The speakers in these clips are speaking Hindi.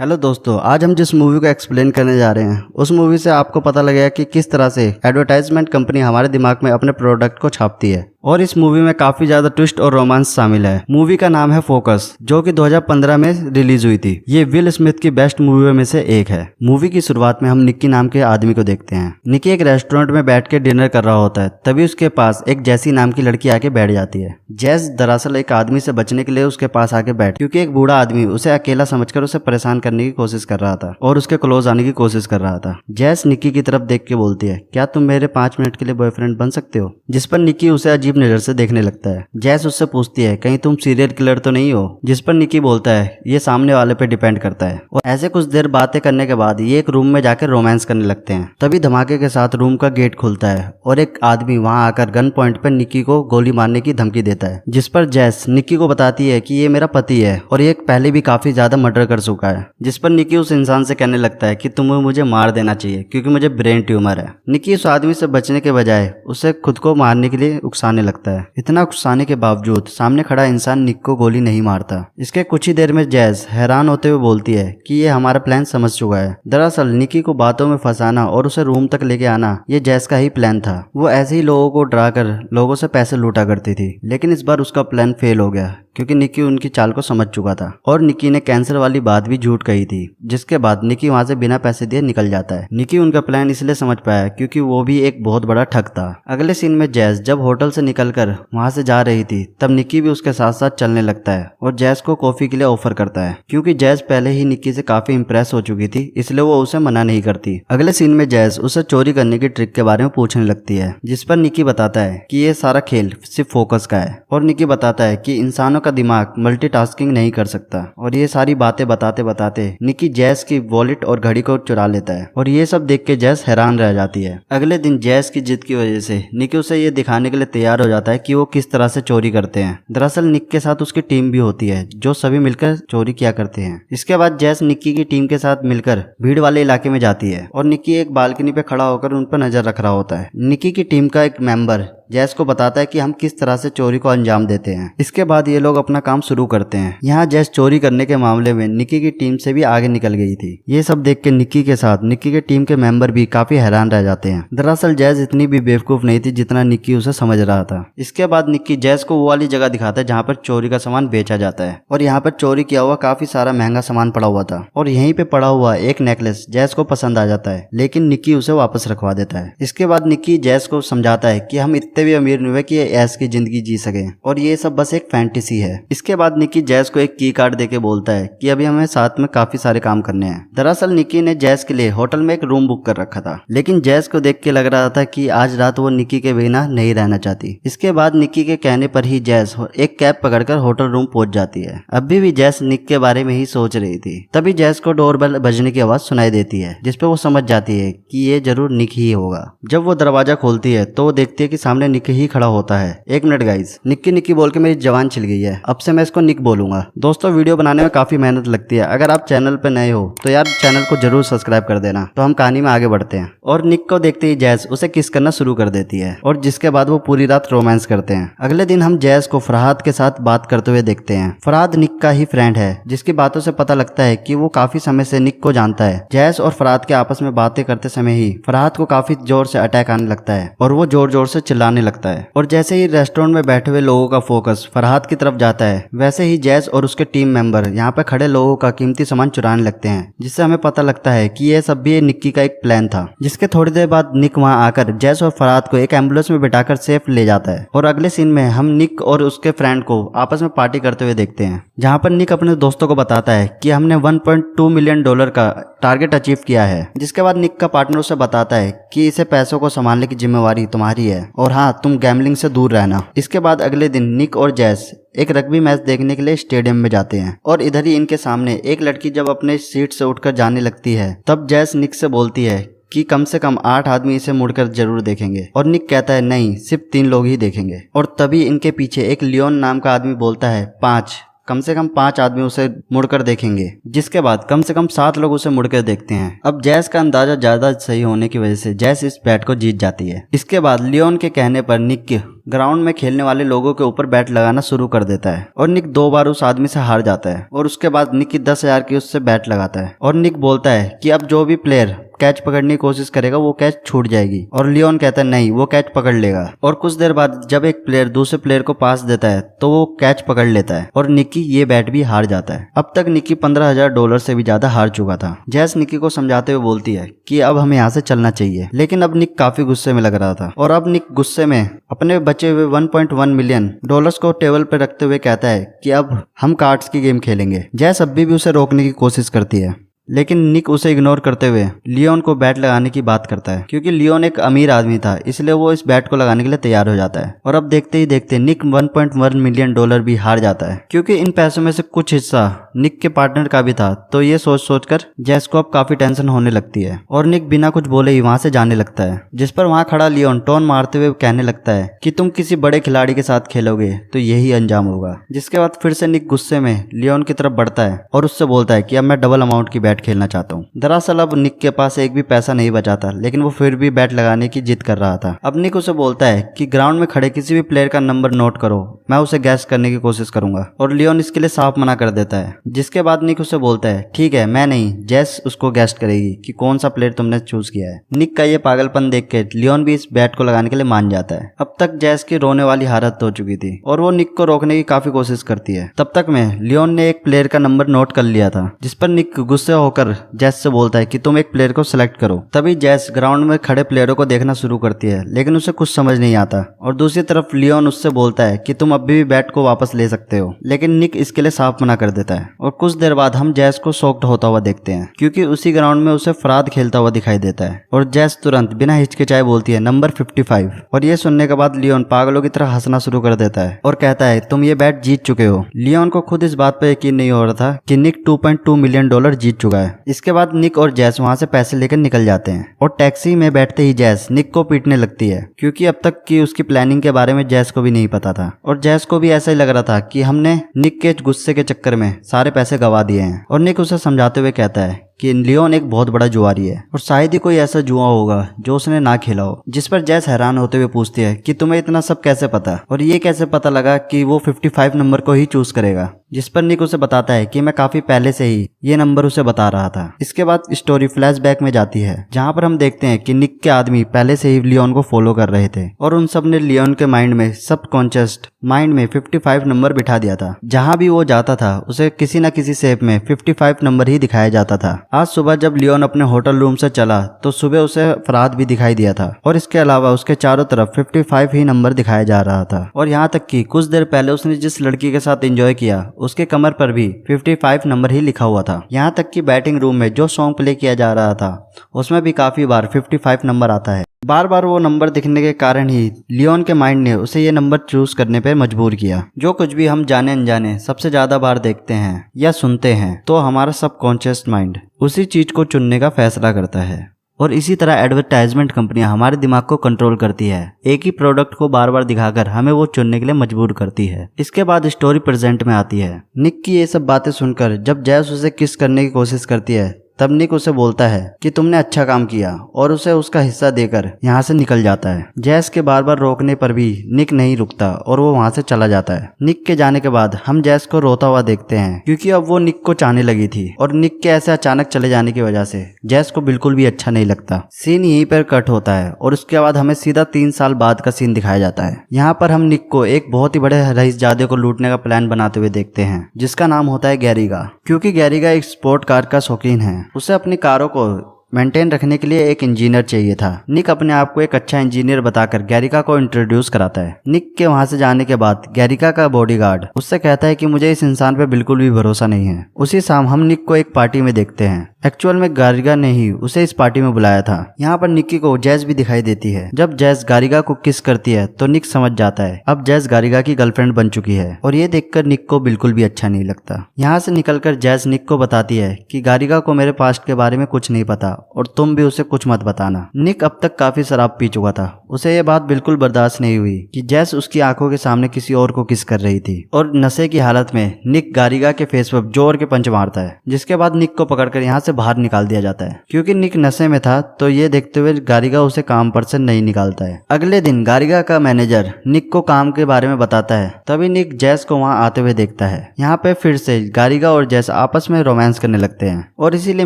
हेलो दोस्तों, आज हम जिस मूवी को एक्सप्लेन करने जा रहे हैं उस मूवी से आपको पता लगेगा कि किस तरह से एडवर्टाइजमेंट कंपनी हमारे दिमाग में अपने प्रोडक्ट को छापती है। और इस मूवी में काफी ज्यादा ट्विस्ट और रोमांस शामिल है। मूवी का नाम है फोकस, जो कि 2015 में रिलीज हुई थी। ये विल स्मिथ की बेस्ट मूवी में से एक है। मूवी की शुरुआत में हम निक्की नाम के आदमी को देखते हैं। निक्की एक रेस्टोरेंट में बैठ के डिनर कर रहा होता है, तभी उसके पास एक जैसी नाम की लड़की आके बैठ जाती है। जैस दरअसल एक आदमी से बचने के लिए उसके पास आके बैठ, क्योंकि एक बूढ़ा आदमी उसे अकेला समझकर उसे परेशान करने की कोशिश कर रहा था और उसके क्लोज आने की कोशिश कर रहा था। जैस निक्की की तरफ देख के बोलती है, क्या तुम मेरे 5 मिनट के लिए बॉयफ्रेंड बन सकते हो? जिस पर निक्की उसे अजीब नजर से देखने लगता है। जैस उससे पूछती है, कहीं तुम सीरियल किलर तो नहीं हो? जिस पर निक्की बोलता है, ये सामने वाले पे डिपेंड करता है। और ऐसे कुछ देर बातें करने के बाद ये एक रूम में जाकर रोमांस करने लगते हैं। तभी धमाके के साथ रूम का गेट खुलता है और एक आदमी वहां आकर गन पॉइंट पर निक्की को गोली मारने की धमकी देता है। जिस पर जैस निक्की को बताती है कि ये मेरा पति है और ये पहले भी काफी ज्यादा मर्डर कर चुका है। जिस पर निक्की उस इंसान से कहने लगता है कि तुम्हें मुझे मार देना चाहिए क्योंकि मुझे ब्रेन ट्यूमर है। निक्की उस आदमी से बचने के बजाय उसे खुद को मारने के लिए उकसाने लगता है। इतना उकसाने के बावजूद सामने खड़ा इंसान निक को गोली नहीं मारता। इसके कुछ ही देर में जैस हैरान होते हुए बोलती है कि ये हमारा प्लान समझ चुका है। दरअसल निक्की को बातों में फंसाना और उसे रूम तक लेके आना ये जैस का ही प्लान था। वो ऐसे ही लोगों को डरा कर लोगों से पैसे लूटा करती थी, लेकिन इस बार उसका प्लान फेल हो गया क्योंकि निक्की उनकी चाल को समझ चुका था और निक्की ने कैंसर वाली बात भी झूठ कही थी। जिसके बाद निक्की वहां से बिना पैसे दिए निकल जाता है। निक्की उनका प्लान इसलिए समझ पाया क्योंकि वो भी एक बहुत बड़ा ठग था। अगले सीन में जैस जब होटल से निकलकर वहां से जा रही थी, तब निक्की भी उसके साथ साथ चलने लगता है और जैस को कॉफी के लिए ऑफर करता है। क्योंकि जैस पहले ही निक्की से काफी इंप्रेस हो चुकी थी, इसलिए वो उसे मना नहीं करती। अगले सीन में जैस उसे चोरी करने की ट्रिक के बारे में पूछने लगती है, जिस पर निक्की बताता है कि ये सारा खेल सिर्फ फोकस का है। और निक्की बताता है कि इंसानों का दिमाग मल्टीटास्किंग नहीं कर सकता। और ये सारी बातें बताते बताते निक्की जैस की वॉलेट और घड़ी को चुरा लेता है और ये सब देख के जैस हैरान रह जाती है। अगले दिन जैस की जिद की वजह से निक्की उसे ये दिखाने के लिए तैयार हो जाता है कि वो किस तरह से चोरी करते हैं। दरअसल निक के साथ उसकी टीम भी होती है जो सभी मिलकर चोरी किया करते हैं। इसके बाद जैस निक्की की टीम के साथ मिलकर भीड़ वाले इलाके में जाती है और निक्की एक बालकनी पे खड़ा होकर उन पर नजर रख रहा होता है। निक्की की टीम का एक मेंबर जैस को बताता है कि हम किस तरह से चोरी को अंजाम देते हैं। इसके बाद ये लोग अपना काम शुरू करते हैं। यहाँ जैस चोरी करने के मामले में निक्की की टीम से भी आगे निकल गई थी। ये सब देख के निक्की के साथ निक्की के टीम के मेंबर भी काफी हैरान रह जाते हैं। दरअसल जैस इतनी भी बेवकूफ नहीं थी जितना निक्की उसे समझ रहा था। इसके बाद निक्की जैस को वो वाली जगह दिखाता है जहाँ पर चोरी का सामान बेचा जाता है और यहाँ पर चोरी किया हुआ काफी सारा महंगा सामान पड़ा हुआ था। और यहीं पे पड़ा हुआ एक नेकलेस जैस को पसंद आ जाता है, लेकिन निक्की उसे वापस रखवा देता है। इसके बाद निक्की जैस को समझाता है कि हम इतने भी अमीर नहीं हुए कि ऐश की जिंदगी जी सके और ये सब बस एक फैंटेसी है। इसके बाद निक्की जैस को एक की कार्ड देके बोलता है कि अभी हमें साथ में काफी सारे काम करने हैं। दरअसल निक्की ने जैस के लिए होटल में एक रूम बुक कर रखा था, लेकिन जैस को देख के लग रहा था कि आज रात वो निक्की के बिना नहीं रहना चाहती। इसके बाद निक्की के कहने पर ही जैस एक कैब पकड़कर होटल रूम पहुंच जाती है। अभी भी जैस निक के बारे में ही सोच रही थी। तभी जैस को डोरबेल बजने की आवाज सुनाई देती है, जिसपे वो समझ जाती है कि ये जरूर निक ही होगा। जब वो दरवाजा खोलती है तो वो देखती है कि सामने निक ही खड़ा होता है। एक मिनट गाइस, निक्की निक्की बोल के मेरी जबान छिल गई है, अब से मैं इसको निक बोलूंगा। दोस्तों, वीडियो बनाने में काफी मेहनत लगती है। अगर आप चैनल पे नए हो तो यार चैनल को जरूर सब्सक्राइब कर देना। तो हम कहानी में आगे बढ़ते हैं। और निक को देखते ही जैस उसे किस करना शुरू कर देती है और जिसके बाद वो पूरी रात रोमांस करते हैं। अगले दिन हम जैस को फरहाद के साथ बात करते हुए देखते हैं। फरहाद निक का ही फ्रेंड है, जिसकी बातों से पता लगता है कि वो काफी समय से निक को जानता है। जैस और फरहाद के आपस में बातें करते समय ही फरहाद को काफी जोर से अटैक आने लगता है और वो जोर जोर से चिल्लाने लगता है। और जैसे ही रेस्टोरेंट में बैठे हुए लोगों का फोकस फरहाद की तरफ जाता है, वैसे ही जैस और उसके टीम मेंबर यहाँ पे खड़े लोगों का कीमती सामान चुराने लगते हैं, जिससे हमें पता लगता है कि ये सब भी निक्की का एक प्लान था। जिसके थोड़ी देर बाद निक वहाँ आकर जैस और फरहाद को एक एम्बुलेंस में बिठाकर सेफ ले जाता है। और अगले सीन में हम निक और उसके फ्रेंड को आपस में पार्टी करते हुए देखते हैं, जहाँ पर निक अपने दोस्तों को बताता है कि हमने $1.2 मिलियन का टारगेट अचीव किया है। जिसके बाद निक का पार्टनर उसे बताता है कि इसे पैसों को संभालने की जिम्मेवारी तुम्हारी है और हाँ, तुम गैम्बलिंग से दूर रहना। इसके बाद अगले दिन निक और जैस एक रग्बी मैच देखने के लिए स्टेडियम में जाते हैं और इधर ही इनके सामने एक लड़की जब अपने सीट से उठकर जाने लगती है, तब जैस निक से बोलती है कि कम से कम 8 आदमी इसे मुड़कर जरूर देखेंगे। और निक कहता है नहीं, सिर्फ 3 लोग ही देखेंगे। और तभी इनके पीछे एक लियोन नाम का आदमी बोलता है 5, कम से कम 5 आदमी उसे मुड़कर देखेंगे। जिसके बाद कम से कम 7 लोग उसे मुड़कर देखते हैं। अब जैस का अंदाजा ज्यादा सही होने की वजह से जैस इस बैट को जीत जाती है। इसके बाद लियोन के कहने पर निक ग्राउंड में खेलने वाले लोगों के ऊपर बैट लगाना शुरू कर देता है और निक 2 बार उस आदमी से हार जाता है और उसके बाद निक की 10,000 की उससे बैट लगाता है और निक बोलता है कि अब जो भी प्लेयर कैच पकड़ने की कोशिश करेगा वो कैच छूट जाएगी और लियोन कहता है नहीं, वो कैच पकड़ लेगा। और कुछ देर बाद जब एक प्लेयर दूसरे प्लेयर को पास देता है तो वो कैच पकड़ लेता है और निकी ये बैट भी हार जाता है। अब तक निकी $15,000 से भी ज्यादा हार चुका था। जैस निकी को समझाते हुए बोलती है कि अब हमें यहाँ से चलना चाहिए, लेकिन अब निक काफी गुस्से में लग रहा था और अब निक गुस्से में अपने बचे हुए $1.1 मिलियन को टेबल पर रखते हुए कहता है कि अब हम कार्ड्स की गेम खेलेंगे। जैस अब भी उसे रोकने की कोशिश करती है, लेकिन निक उसे इग्नोर करते हुए लियोन को बैट लगाने की बात करता है। क्योंकि लियोन एक अमीर आदमी था, इसलिए वो इस बैट को लगाने के लिए तैयार हो जाता है। और अब देखते ही देखते निक $1.1 मिलियन भी हार जाता है। क्योंकि इन पैसों में से कुछ हिस्सा निक के पार्टनर का भी था, तो ये सोच सोच कर जैस को अब काफी टेंशन होने लगती है और निक बिना कुछ बोले ही वहां से जाने लगता है। जिस पर वहां खड़ा लियोन टोन मारते हुए कहने लगता है कि तुम किसी बड़े खिलाड़ी के साथ खेलोगे तो यही अंजाम होगा। जिसके बाद फिर से निक गुस्से में लियोन की तरफ बढ़ता है और उससे बोलता है कि अब मैं डबल अमाउंट की बैट खेलना चाहता हूँ। दरअसल अब निक के पास एक भी पैसा नहीं बचा था, लेकिन वो फिर भी बैट लगाने की जिद कर रहा था। अब निक उसे बोलता है कि ग्राउंड में खड़े किसी भी प्लेयर का नंबर नोट करो, मैं उसे गैस करने की कोशिश करूंगा। और लियोन इसके लिए साफ मना कर देता है। जिसके बाद निक उसे बोलता है ठीक है, मैं नहीं, जैस उसको गैस करेगी कि कौन सा प्लेयर तुमने चूज किया है। निक का ये पागलपन देख के लियोन भी इस बैट को लगाने के लिए मान जाता है। अब तक जैस की रोने वाली हालत हो चुकी थी और वो निक को रोकने की काफी कोशिश करती है। तब तक में लियोन ने एक प्लेयर का नंबर नोट कर लिया था, जिस पर निक गुस्से होकर जैस से बोलता है कि तुम एक प्लेयर को सिलेक्ट करो। तभी जैस ग्राउंड में खड़े प्लेयरों को देखना शुरू करती है, लेकिन उसे कुछ समझ नहीं आता। और दूसरी तरफ लियोन उससे बोलता है कि तुम अभी भी बैट को वापस ले सकते हो, लेकिन निक इसके लिए साफ मना कर देता है। और कुछ देर बाद हम जैस को शॉक्ड होता हुआ देखते हैं, क्योंकि उसी ग्राउंड में उसे फराद खेलता हुआ दिखाई देता है। और जैस तुरंत बिना हिचकिचाए बोलती है नंबर 55। और ये सुनने के बाद लियोन पागलों की तरह हंसना शुरू कर देता है और कहता है तुम ये बैट जीत चुके हो। लियोन को खुद इस बात पर यकीन नहीं हो रहा था कि निक $2.2 मिलियन जीत चुका है। इसके बाद निक और जैस वहां से पैसे लेकर निकल जाते हैं और टैक्सी में बैठते ही जैस निक को पीटने लगती है, क्योंकि अब तक की उसकी प्लानिंग के बारे में जैस को भी नहीं पता था। और जैस को भी ऐसा ही लग रहा था कि हमने निक के गुस्से के चक्कर में सारे पैसे गवा दिए हैं। और निक उसे समझाते हुए कहता है कि लियोन एक बहुत बड़ा जुआरी है और शायद ही कोई ऐसा जुआ होगा जो उसने ना खेला हो। जिस पर जैस हैरान होते हुए पूछती है कि तुम्हें इतना सब कैसे पता और ये कैसे पता लगा कि वो 55 नंबर को ही चूज करेगा। जिस पर निक उसे बताता है कि मैं काफी पहले से ही ये नंबर उसे बता रहा था। इसके बाद स्टोरी फ्लैशबैक में जाती है, जहाँ पर हम देखते हैं कि निक के आदमी पहले से ही लियोन को फॉलो कर रहे थे और उन सब ने लियोन के माइंड में, सबकॉन्शियस माइंड में 55 नंबर बिठा दिया था। जहाँ भी वो जाता था उसे किसी न किसी शेप में 55 नंबर ही दिखाया जाता था। आज सुबह जब लियोन अपने होटल रूम से चला तो सुबह उसे फराद भी दिखाई दिया था और इसके अलावा उसके चारों तरफ 55 ही नंबर दिखाया जा रहा था। और यहाँ तक कि कुछ देर पहले उसने जिस लड़की के साथ एंजॉय किया उसके कमर पर भी 55 नंबर ही लिखा हुआ था। यहाँ तक कि बैटिंग रूम में जो सॉन्ग प्ले किया जा रहा था उसमें भी काफी बार 55 नंबर आता है। बार बार वो नंबर दिखने के कारण ही लियोन के माइंड ने उसे ये नंबर चूज करने पर मजबूर किया। जो कुछ भी हम जाने अनजाने सबसे ज्यादा बार देखते हैं या सुनते हैं, तो हमारा सबकॉन्शियस माइंड उसी चीज को चुनने का फैसला करता है। और इसी तरह एडवर्टाइजमेंट कंपनियां हमारे दिमाग को कंट्रोल करती है, एक ही प्रोडक्ट को बार बार दिखाकर हमें वो चुनने के लिए मजबूर करती है। इसके बाद स्टोरी प्रेजेंट में आती है। निक की ये सब बातें सुनकर जब जैस उसे किस करने की कोशिश करती है तब निक उसे बोलता है कि तुमने अच्छा काम किया और उसे उसका हिस्सा देकर यहाँ से निकल जाता है। जैस के बार बार रोकने पर भी निक नहीं रुकता और वो वहाँ से चला जाता है। निक के जाने के बाद हम जैस को रोता हुआ देखते हैं, क्योंकि अब वो निक को चाहने लगी थी और निक के ऐसे अचानक चले जाने की वजह से जैस को बिल्कुल भी अच्छा नहीं लगता। सीन यहीं पर कट होता है और उसके बाद हमें सीधा 3 साल बाद का सीन दिखाया जाता है। यहाँ पर हम निक को एक बहुत ही बड़े रईसजादे को लूटने का प्लान बनाते हुए देखते हैं, जिसका नाम होता है गैरिगा। क्योंकि गैरिगा एक स्पोर्ट कार का शौकीन है, उसे अपनी कारों को मेंटेन रखने के लिए एक इंजीनियर चाहिए था। निक अपने आप को एक अच्छा इंजीनियर बताकर गैरिका को इंट्रोड्यूस कराता है। निक के वहां से जाने के बाद गैरिका का बॉडीगार्ड उससे कहता है कि मुझे इस इंसान पे बिल्कुल भी भरोसा नहीं है। उसी शाम हम निक को एक पार्टी में देखते हैं। एक्चुअल में गारिगा ने ही उसे इस पार्टी में बुलाया था। यहाँ पर निक्की को जैस भी दिखाई देती है। जब जैस गारिगा को किस करती है तो निक समझ जाता है अब जैस गारिगा की गर्लफ्रेंड बन चुकी है, और ये देखकर निक को बिल्कुल भी अच्छा नहीं लगता। यहाँ से निकलकर जैस निक को बताती है कि गारिगा को मेरे पास्ट के बारे में कुछ नहीं पता और तुम भी उसे कुछ मत बताना। निक अब तक काफी शराब पी चुका था, उसे ये बात बिल्कुल बर्दाश्त नहीं हुई कि जैस उसकी आंखों के सामने किसी और को किस कर रही थी, और नशे की हालत में निक गारिगा के फेस पर जोर के पंच मारता है, जिसके बाद निक को पकड़कर यहाँ से से बाहर निकाल दिया जाता है। क्योंकि निक नशे में था तो ये देखते हुए गारिगा उसे काम पर से नहीं निकालता है। अगले दिन गारिगा का मैनेजर निक को काम के बारे में बताता है। तभी निक जैस को वहाँ आते हुए देखता है। यहाँ पे फिर से गारिगा और जैस आपस में रोमांस करने लगते हैं और इसीलिए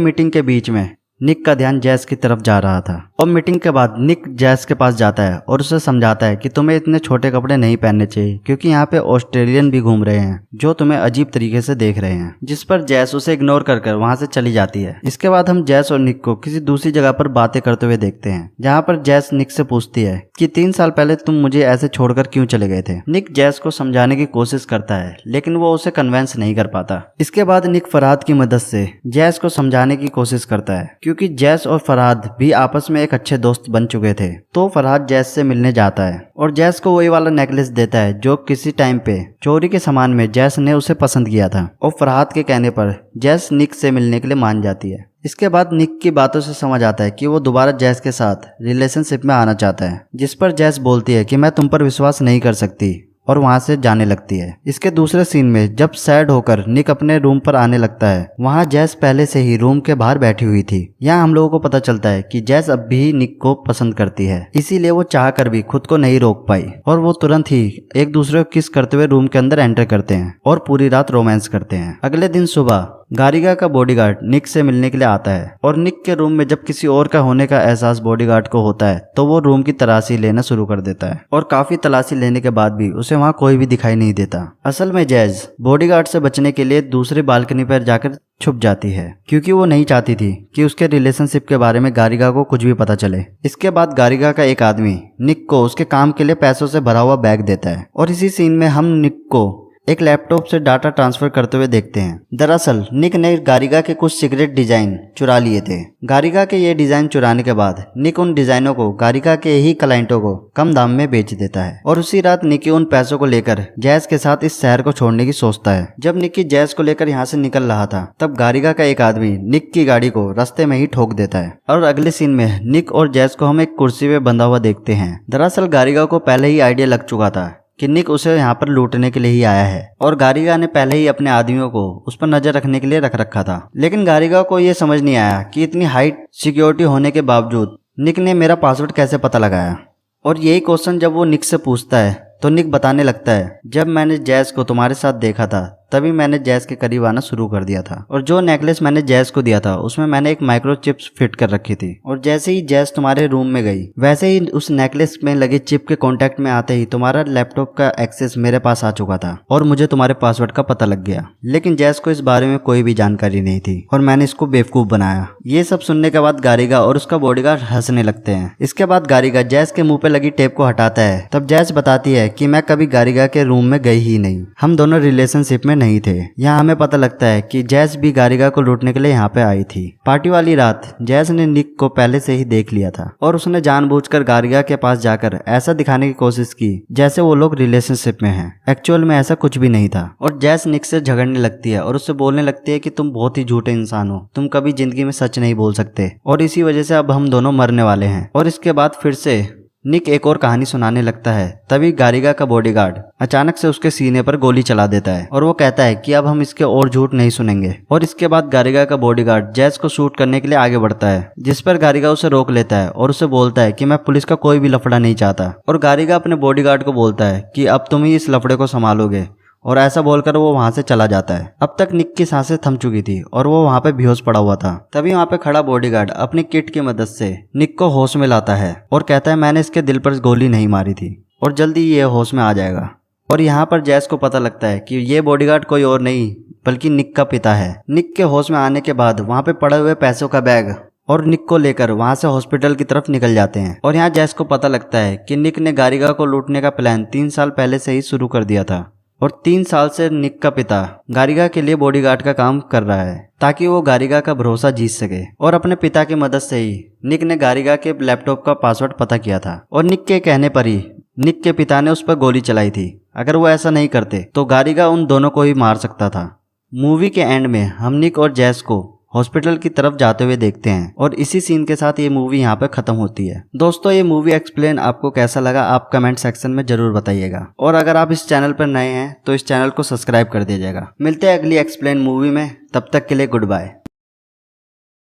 मीटिंग के बीच में निक का ध्यान जैस की तरफ जा रहा था। और मीटिंग के बाद निक जैस के पास जाता है और उसे समझाता है कि तुम्हें इतने छोटे कपड़े नहीं पहनने चाहिए, क्योंकि यहाँ पे ऑस्ट्रेलियन भी घूम रहे हैं जो तुम्हें अजीब तरीके से देख रहे हैं। जिस पर जैस उसे इग्नोर कर वहाँ से चली जाती है। इसके बाद हम जैस और निक को किसी दूसरी जगह पर बातें करते हुए देखते हैं, जहाँ पर जैस निक से पूछती है कि 3 साल पहले तुम मुझे ऐसे छोड़कर क्यों चले गए थे। निक जैस को समझाने की कोशिश करता है लेकिन वो उसे कन्विंस नहीं कर पाता। इसके बाद निक फरहाद की मदद से जैस को समझाने की कोशिश करता है, क्योंकि जैस और फरहाद भी आपस में एक अच्छे दोस्त बन चुके थे। तो फरहाद जैस से मिलने जाता है और जैस को वही वाला नेकलेस देता है जो किसी टाइम पे चोरी के सामान में जैस ने उसे पसंद किया था। और फरहाद के कहने पर जैस निक से मिलने के लिए मान जाती है। इसके बाद निक की बातों से समझ आता है कि वो दोबारा जैस के साथ रिलेशनशिप में आना चाहता है, जिस पर जैस बोलती है कि मैं तुम पर विश्वास नहीं कर सकती और वहां से जाने लगती है। इसके दूसरे सीन में जब सैड होकर निक अपने रूम पर आने लगता है, वहां जैस पहले से ही रूम के बाहर बैठी हुई थी। यहाँ हम लोगों को पता चलता है कि जैस अब भी निक को पसंद करती है, इसीलिए वो चाहकर भी खुद को नहीं रोक पाई और वो तुरंत ही एक दूसरे को किस करते हुए रूम के अंदर एंटर करते हैं और पूरी रात रोमांस करते हैं। अगले दिन सुबह गारिगा का बॉडीगार्ड निक से मिलने के लिए आता है और निक के रूम में जब किसी और का होने का एहसास बॉडीगार्ड को होता है तो वो रूम की तलाशी लेना शुरू कर देता है और काफी तलाशी लेने के बाद भी उसे वहाँ कोई भी दिखाई नहीं देता। असल में जैज बॉडीगार्ड से बचने के लिए दूसरी बालकनी पर जाकर छुप जाती है, क्योंकि वो नहीं चाहती थी कि उसके रिलेशनशिप के बारे में गारिगा को कुछ भी पता चले। इसके बाद गारिगा का एक आदमी निक को उसके काम के लिए पैसों से भरा हुआ बैग देता है और इसी सीन में हम निक को एक लैपटॉप से डाटा ट्रांसफर करते हुए देखते हैं। दरअसल निक ने गारिगा के कुछ सीक्रेट डिजाइन चुरा लिए थे। गारिगा के ये डिजाइन चुराने के बाद निक उन डिजाइनों को गारिगा के ही क्लाइंटों को कम दाम में बेच देता है और उसी रात निकी उन पैसों को लेकर जैस के साथ इस शहर को छोड़ने की सोचता है। जब निकी जैस को लेकर यहाँ से निकल रहा था तब गारिगा का एक आदमी निक की गाड़ी को रास्ते में ही ठोक देता है और अगले सीन में निक और जैस को हम एक कुर्सी पे बंधा हुआ देखते हैं। दरअसल गारिगा को पहले ही आइडिया लग चुका था कि निक उसे यहाँ पर लूटने के लिए ही आया है और गारिगा ने पहले ही अपने आदमियों को उस पर नजर रखने के लिए रख रखा था। लेकिन गारिगा को यह समझ नहीं आया कि इतनी हाइट सिक्योरिटी होने के बावजूद निक ने मेरा पासवर्ड कैसे पता लगाया। और यही क्वेश्चन जब वो निक से पूछता है तो निक बताने लगता है, जब मैंने जैस को तुम्हारे साथ देखा था तभी मैंने जैस के करीब आना शुरू कर दिया था और जो नेकलेस मैंने जैस को दिया था उसमें मैंने एक माइक्रो चिप्स फिट कर रखी थी और जैसे ही जैस तुम्हारे रूम में गई वैसे ही उस नेकलेस में लगे चिप के कांटेक्ट में आते ही तुम्हारा लैपटॉप का एक्सेस मेरे पास आ चुका था और मुझे तुम्हारे पासवर्ड का पता लग गया। लेकिन जैस को इस बारे में कोई भी जानकारी नहीं थी और मैंने इसको बेवकूफ बनाया। ये सब सुनने के बाद गारिगा और उसका बॉडीगार्ड हंसने लगते हैं। इसके बाद गारिगा जैस के मुंह पे लगी टेप को हटाता है। तब जैस बताती है कि मैं कभी गारिगा के रूम में गई ही नहीं, हम दोनों रिलेशनशिप में नहीं थे। यहाँ हमें पता लगता है कि जैस भी गारिगा को लूटने के लिए यहाँ पे आई थी। पार्टी वाली रात जैस ने निक को पहले से ही देख लिया था और उसने जानबूझकर गारिगा के पास जाकर ऐसा दिखाने की कोशिश की जैसे वो लोग रिलेशनशिप में हैं। एक्चुअल में ऐसा कुछ भी नहीं था और जैस निक से झगड़ने लगती है और उससे बोलने लगती है कि तुम बहुत ही झूठे इंसान हो, तुम कभी जिंदगी में सच नहीं बोल सकते और इसी वजह से अब हम दोनों मरने वाले हैं। और इसके बाद फिर से निक एक और कहानी सुनाने लगता है। तभी गारिगा का बॉडीगार्ड अचानक से उसके सीने पर गोली चला देता है और वो कहता है कि अब हम इसके और झूठ नहीं सुनेंगे। और इसके बाद गारिगा का बॉडीगार्ड जैस को शूट करने के लिए आगे बढ़ता है, जिस पर गारिगा उसे रोक लेता है और उसे बोलता है कि मैं पुलिस का कोई भी लफड़ा नहीं चाहता। और गारिगा अपने बॉडीगार्ड को बोलता है कि अब तुम ही इस लफड़े को संभालोगे और ऐसा बोलकर वो वहां से चला जाता है। अब तक निक की सांसें थम चुकी थी और वो वहां पे बेहोश पड़ा हुआ था। तभी वहां पे खड़ा बॉडीगार्ड अपनी किट की मदद से निक को होश में लाता है और कहता है मैंने इसके दिल पर गोली नहीं मारी थी और जल्दी ये होश में आ जाएगा। और यहाँ पर जैस को पता लगता है कि ये बॉडीगार्ड कोई और नहीं बल्कि निक का पिता है। निक के होश में आने के बाद वहां पे पड़े हुए पैसों का बैग और निक को लेकर वहां से हॉस्पिटल की तरफ निकल जाते हैं। और यहाँ जैस को पता लगता है कि निक ने गारिगा को लूटने का प्लान 3 साल पहले से ही शुरू कर दिया था और 3 साल से निक का पिता गारिगा के लिए बॉडीगार्ड का काम कर रहा है ताकि वो गारिगा का भरोसा जीत सके। और अपने पिता की मदद से ही निक ने गारिगा के लैपटॉप का पासवर्ड पता किया था और निक के कहने पर ही निक के पिता ने उस पर गोली चलाई थी। अगर वो ऐसा नहीं करते तो गारिगा उन दोनों को ही मार सकता था। मूवी के एंड में हम निक और जैस को हॉस्पिटल की तरफ जाते हुए देखते हैं और इसी सीन के साथ ये मूवी यहाँ पे खत्म होती है। दोस्तों ये मूवी एक्सप्लेन आपको कैसा लगा आप कमेंट सेक्शन में जरूर बताइएगा और अगर आप इस चैनल पर नए हैं तो इस चैनल को सब्सक्राइब कर दीजिएगा। मिलते हैं अगली एक्सप्लेन मूवी में, तब तक के लिए गुड बाय।